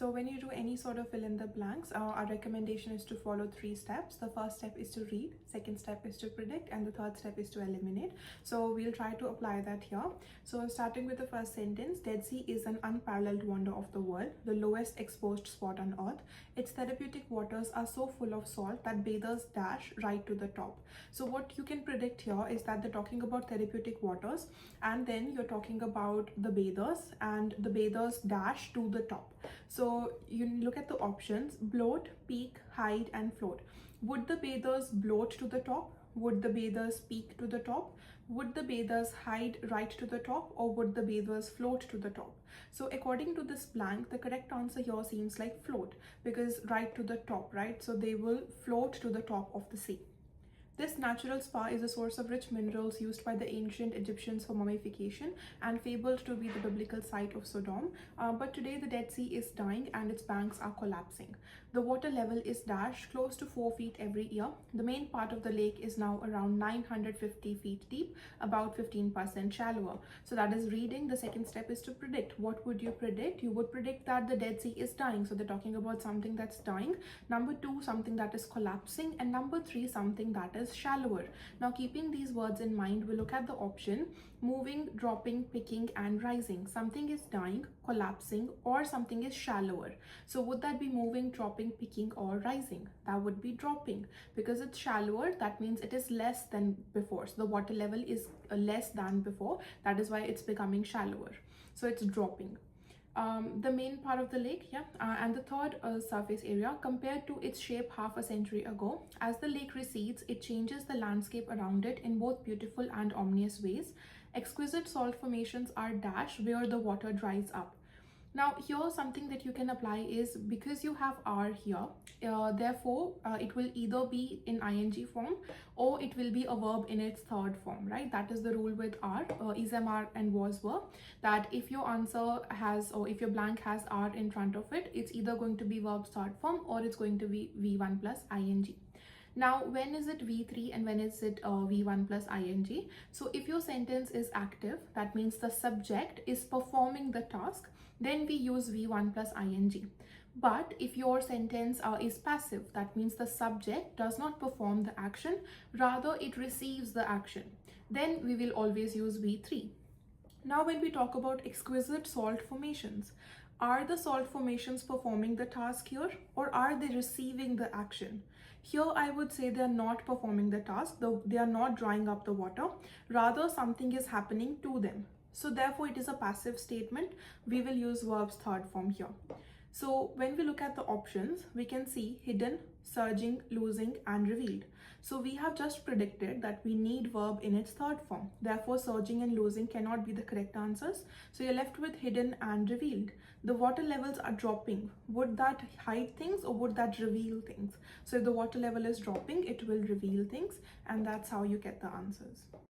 So when you do any sort of fill in the blanks, our recommendation is to follow 3 steps. The first step is to read, second step is to predict, and the third step is to eliminate. So we'll try to apply that here. So starting with the first sentence, Dead Sea is an unparalleled wonder of the world, the lowest exposed spot on earth. Its therapeutic waters are so full of salt that bathers dash right to the top. So what you can predict here is that they're talking about therapeutic waters, and then you're talking about the bathers, and the bathers dash to the top. So you look at the options: bloat, peak, hide, and float. Would the bathers bloat to the top? Would the bathers peak to the top? Would the bathers hide right to the top, or would the bathers float to the top? So according to this blank, the correct answer here seems like float, because right to the top, right? So they will float to the top of the sea. This natural spa is a source of rich minerals used by the ancient Egyptians for mummification and fabled to be the biblical site of Sodom. But today the Dead Sea is dying and its banks are collapsing. The water level is dashed close to 4 feet every year. The main part of the lake is now around 950 feet deep, about 15% shallower. So that is reading. The second step is to predict. What would you predict? You would predict that the Dead Sea is dying. So they're talking about something that's dying. Number 2, something that is collapsing. And number 3, something that is shallower. Now, keeping these words in mind, we look at the option: moving, dropping, picking, and rising. Something is dying, collapsing, or something is shallower. So would that be moving, dropping, picking, or rising? That would be dropping, because it's shallower. That means it is less than before. So the water level is less than before. That is why it's becoming shallower. So it's dropping. The main part of the lake, and the third surface area, compared to its shape half a century ago. As the lake recedes, it changes the landscape around it in both beautiful and ominous ways. Exquisite salt formations are dashed where the water dries up. Now here, something that you can apply is, because you have are here, therefore it will either be in ing form, or it will be a verb in its third form, right? That is the rule with are, is, am, are, and was, were, that if your answer has, or if your blank has are in front of it, it's either going to be verb's third form, or it's going to be v1 plus ing. Now, when is it V3 and when is it V1 plus ing? So if your sentence is active, that means the subject is performing the task, then we use V1 plus ing. But if your sentence is passive, that means the subject does not perform the action, rather it receives the action, then we will always use V3. Now, when we talk about exquisite salt formations, are the salt formations performing the task here, or are they receiving the action? Here, I would say they are not performing the task, though they are not drying up the water. Rather, something is happening to them. So therefore, it is a passive statement. We will use verb's third form here. So when we look at the options, we can see hidden, surging, losing, and revealed. So we have just predicted that we need verb in its third form. Therefore, surging and losing cannot be the correct answers. So you're left with hidden and revealed. The water levels are dropping. Would that hide things, or would that reveal things? So if the water level is dropping, it will reveal things, and that's how you get the answers.